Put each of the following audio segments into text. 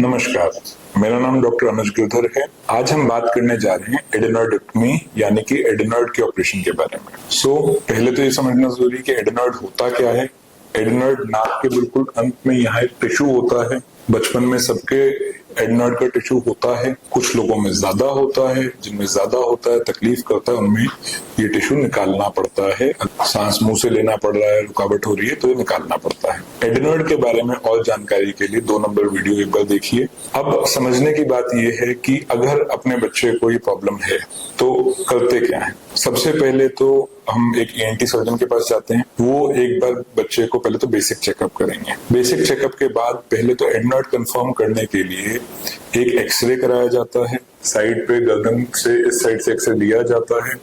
नमस्कार, मेरा नाम डॉक्टर अनुज गिरधर है। आज हम बात करने जा रहे हैं एडेनॉइडेक्टमी यानी कि एडेनॉइड के ऑपरेशन के बारे में। पहले तो ये समझना जरूरी है कि एडेनॉइड होता क्या है। एडेनॉइड नाक के बिल्कुल अंत में यहाँ एक टिश्यू होता है। बचपन में सबके एडेनॉइड का टिश्यू होता है, कुछ लोगों में ज्यादा होता है, जिनमें ज्यादा होता है तकलीफ करता है उनमें ये टिश्यू निकालना पड़ता है। सांस मुंह से लेना पड़ रहा है, रुकावट हो रही है तो ये निकालना पड़ता है। एडेनॉइड के बारे में और जानकारी के लिए 2 नंबर वीडियो एक बार देखिए। अब समझने की बात ये है कि अगर अपने बच्चे को ये प्रॉब्लम है तो करते क्या है। सबसे पहले तो हम एक ENT सर्जन के पास जाते हैं। वो एक बार बच्चे को पहले तो बेसिक चेकअप करेंगे। बेसिक चेकअप के बाद पहले तो एडेनॉइड कंफर्म करने के लिए एक एक्सरे कराया जाता है। साइड पे गर्दन से इस साइड से एक्सरे लिया जाता है,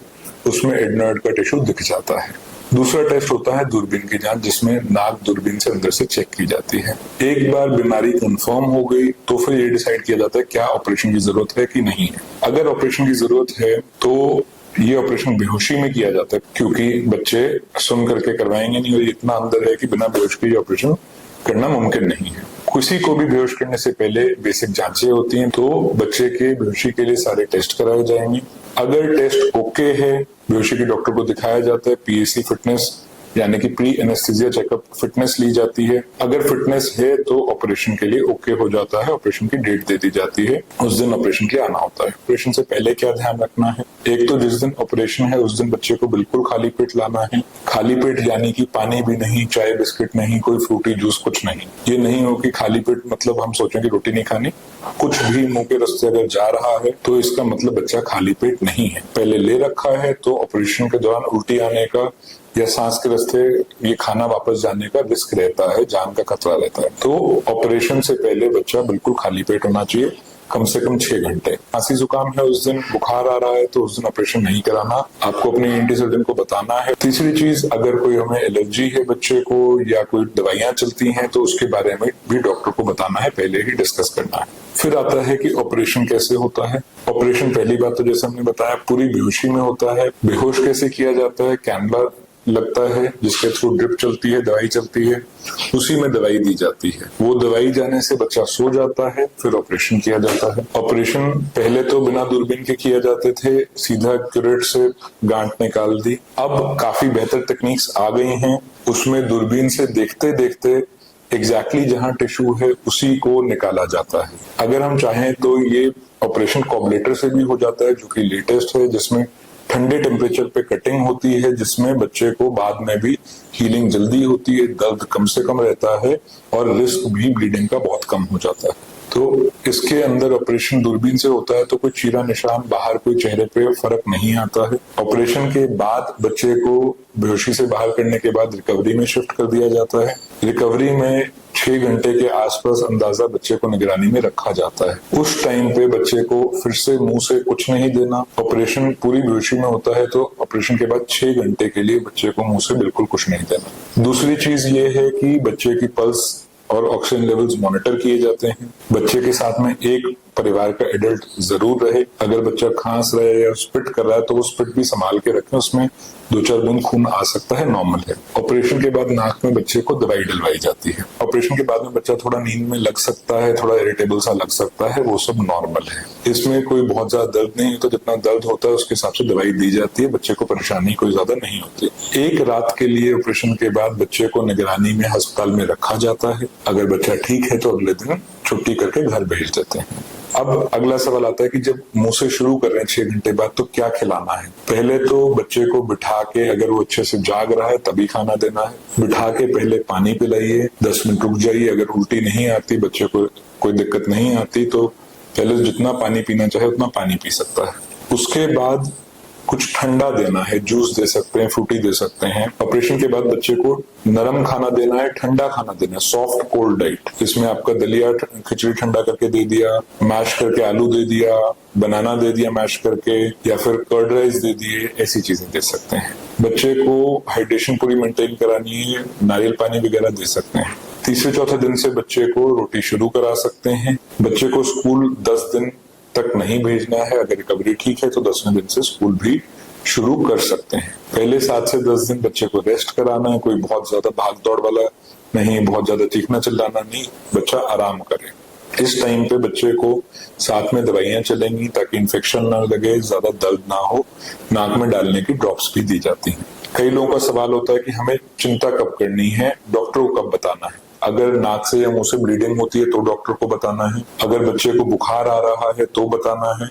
उसमें एडेनॉइड का टिश्यू दिख जाता है। दूसरा टेस्ट होता है दूरबीन की जांच, जिसमें नाक दूरबीन से अंदर से चेक की जाती है। एक बार बीमारी कंफर्म हो गई तो फिर ये डिसाइड किया जाता है क्या ऑपरेशन की जरूरत है कि नहीं है। अगर ऑपरेशन की जरूरत है तो ये ऑपरेशन बेहोशी में किया जाता है, क्योंकि बच्चे सुन करके करवाएंगे नहीं और इतना अंदर है कि बिना बेहोश के ये ऑपरेशन करना मुमकिन नहीं है। किसी को भी बेहोश करने से पहले बेसिक जांचें होती हैं, तो बच्चे के बेहोशी के लिए सारे टेस्ट कराए जाएंगे। अगर टेस्ट ओके है, बेहोशी के डॉक्टर को दिखाया जाता है। PAC फिटनेस यानी कि प्री एनेस्थीसिया चेकअप फिटनेस ली जाती है। अगर फिटनेस है तो ऑपरेशन के लिए ओके हो जाता है। ऑपरेशन की डेट दे दी जाती है, उस दिन ऑपरेशन के लिए आना होता है। ऑपरेशन से पहले क्या ध्यान रखना है, एक तो जिस दिन ऑपरेशन है उस दिन बच्चे को बिल्कुल खाली पेट लाना है। खाली पेट यानी कि पानी भी नहीं, चाय बिस्किट नहीं, कोई फ्रूटी जूस कुछ नहीं। ये नहीं हो कि खाली पेट मतलब हम सोचेंगे रोटी नहीं खानी। कुछ भी मुंह के रास्ते अगर जा रहा है तो इसका मतलब बच्चा खाली पेट नहीं है। पहले ले रखा है तो ऑपरेशन के दौरान उल्टी आने का या सांस के रास्ते ये खाना वापस जाने का रिस्क रहता है, जान का खतरा रहता है। तो ऑपरेशन से पहले बच्चा बिल्कुल खाली पेट होना चाहिए, कम से कम 6 घंटे। खांसी जुकाम है उस दिन, बुखार आ रहा है तो उस दिन ऑपरेशन नहीं कराना, आपको अपने ENT सर्जन को बताना है। तीसरी चीज, अगर कोई हमें एलर्जी है बच्चे को या कोई दवाइयां चलती हैं तो उसके बारे में भी डॉक्टर को बताना है, पहले ही डिस्कस करना है। फिर आता है कि ऑपरेशन कैसे होता है। ऑपरेशन पहली बात तो जैसे हमने बताया पूरी बेहोशी में होता है। बेहोश कैसे किया जाता है, कैनुला लगता है जिसके थ्रू ड्रिप चलती है, दवाई चलती है, उसी में दवाई दी जाती है। वो दवाई जाने से बच्चा सो जाता है, फिर ऑपरेशन किया जाता है। ऑपरेशन पहले तो बिना दूरबीन के किए जाते थे, सीधा क्यूरेट से गांठ निकाल दी। अब काफी बेहतर टेक्निक्स आ गई हैं, उसमें दूरबीन से देखते देखते एग्जैक्टली जहां टिश्यू है उसी को निकाला जाता है। अगर हम चाहें तो ये ऑपरेशन कॉबलेटर से भी हो जाता है, जो कि लेटेस्ट है, जिसमें ठंडे टेम्परेचर पे कटिंग होती है, जिसमें बच्चे को बाद में भी हीलिंग जल्दी होती है, दर्द कम से कम रहता है और रिस्क भी ब्लीडिंग का बहुत कम हो जाता है। तो इसके अंदर ऑपरेशन दूरबीन से होता है तो कोई चीरा निशान बाहर कोई चेहरे पे फर्क नहीं आता है। ऑपरेशन के बाद बच्चे को बेहोशी से बाहर करने के बाद रिकवरी में शिफ्ट कर दिया जाता है। रिकवरी में 6 घंटे के आसपास अंदाजा बच्चे को निगरानी में रखा जाता है। उस टाइम पे बच्चे को फिर से मुंह से कुछ नहीं देना। ऑपरेशन पूरी बेहोशी में होता है तो ऑपरेशन के बाद 6 घंटे के लिए बच्चे को मुंह से बिल्कुल कुछ नहीं देना। दूसरी चीज ये है कि बच्चे की पल्स और ऑक्सीजन लेवल्स मॉनिटर किए जाते हैं। बच्चे के साथ में एक परिवार का एडल्ट जरूर रहे। अगर बच्चा खांस रहा है या स्पिट कर रहा है तो वो स्पिट भी संभाल के रखें, उसमें 2-4 बूंद खून आ सकता है, नॉर्मल है। ऑपरेशन के बाद नाक में बच्चे को दवाई डलवाई जाती है। ऑपरेशन के बाद में बच्चा थोड़ा नींद में लग सकता है, थोड़ा इरिटेबल सा लग सकता है, वो सब नॉर्मल है। इसमें कोई बहुत ज्यादा दर्द नहीं होता, जितना दर्द होता है उसके हिसाब से दवाई दी जाती है, बच्चे को परेशानी कोई ज्यादा नहीं होती। एक रात के लिए ऑपरेशन के बाद बच्चे को निगरानी में अस्पताल में रखा जाता है। अगर बच्चा ठीक है तो अगले दिन छुट्टी करके घर भेज देते हैं। अब अगला सवाल आता है कि जब मुंह से शुरू कर रहे हैं 6 घंटे बाद तो क्या खिलाना है। पहले तो बच्चे को बिठा के, अगर वो अच्छे से जाग रहा है तभी खाना देना है। बिठा के पहले पानी पिलाइए, 10 मिनट रुक जाइए। अगर उल्टी नहीं आती, बच्चे को कोई दिक्कत नहीं आती तो पहले जितना पानी पीना चाहे उतना पानी पी सकता है। उसके बाद कुछ ठंडा देना है, जूस दे सकते हैं, फ्रूटी दे सकते हैं। ऑपरेशन के बाद बच्चे को नरम खाना देना है, ठंडा खाना देना है, सॉफ्ट कोल्ड डाइट। इसमें आपका दलिया खिचड़ी ठंडा करके दे दिया, मैश करके आलू दे दिया, बनाना दे दिया मैश करके, या फिर कर्ड राइस दे दिए, ऐसी चीजें दे सकते हैं। बच्चे को हाइड्रेशन पूरी मेंटेन करानी है, नारियल पानी वगैरह दे सकते हैं। तीसरे चौथे दिन से बच्चे को रोटी शुरू करा सकते हैं। बच्चे को स्कूल 10 दिन तक नहीं भेजना है। अगर रिकवरी ठीक है तो 10वें दिन से स्कूल भी शुरू कर सकते हैं। पहले 7 से 10 दिन बच्चे को रेस्ट कराना है, कोई बहुत ज्यादा भाग दौड़ वाला नहीं, बहुत ज्यादा चीखना चिल्लाना नहीं, बच्चा आराम करे। इस टाइम पे बच्चे को साथ में दवाइयां चलेंगी ताकि इन्फेक्शन ना लगे, ज्यादा दर्द ना हो। नाक में डालने की ड्रॉप्स भी दी जाती हैं। कई लोगों का सवाल होता है कि हमें चिंता कब करनी है, डॉक्टर को कब बताना है। अगर नाक से या मुंह से ब्लीडिंग होती है तो डॉक्टर को बताना है। अगर बच्चे को बुखार आ रहा है तो बताना है।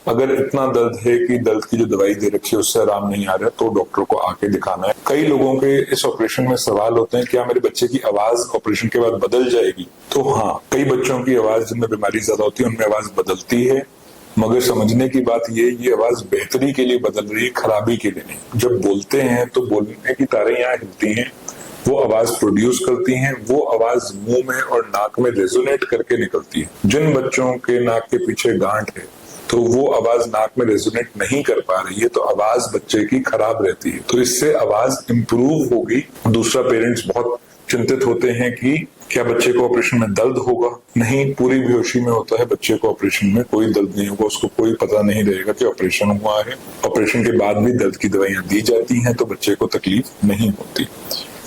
अगर इतना दर्द है कि दर्द की जो दवाई दे रखी है उससे आराम नहीं आ रहा तो डॉक्टर को आके दिखाना है। कई लोगों के इस ऑपरेशन में सवाल होते हैं, क्या मेरे बच्चे की आवाज ऑपरेशन के बाद बदल जाएगी? तो हाँ, कई बच्चों की आवाज जिनमें बीमारी ज्यादा होती है उनमें आवाज बदलती है, मगर समझने की बात ये आवाज बेहतरी के लिए बदल रही है, खराबी के लिए नहीं। जब बोलते हैं तो बोलने की तारें यहाँ हिलती हैं, वो आवाज प्रोड्यूस करती हैं, वो आवाज मुंह में और नाक में रेजोनेट करके निकलती है। जिन बच्चों के नाक के पीछे गांठ है तो वो आवाज नाक में रेजोनेट नहीं कर पा रही है, तो आवाज बच्चे की खराब रहती है, तो इससे आवाज इंप्रूव होगी। दूसरा, पेरेंट्स बहुत चिंतित होते हैं कि क्या बच्चे को ऑपरेशन में दर्द होगा? नहीं, पूरी बेहोशी में होता है बच्चे को, ऑपरेशन में कोई दर्द नहीं होगा, उसको कोई पता नहीं रहेगा कि ऑपरेशन हुआ है। ऑपरेशन के बाद भी दर्द की दवाइयां दी जाती हैं तो बच्चे को तकलीफ नहीं होती।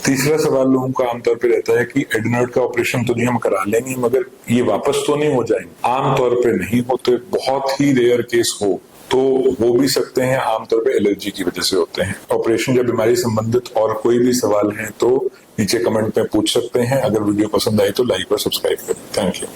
तीसरा सवाल लोगों का आमतौर पे रहता है कि एडेनॉइड का ऑपरेशन तो नहीं हम करा लेंगे, मगर ये वापस तो नहीं हो जाएंगे? आमतौर पे नहीं होते, बहुत ही रेयर केस हो तो हो भी सकते हैं, आमतौर पे एलर्जी की वजह से होते हैं। ऑपरेशन या बीमारी संबंधित और कोई भी सवाल है तो नीचे कमेंट में पूछ सकते हैं। अगर वीडियो पसंद आई तो लाइक और सब्सक्राइब करें। Thank you.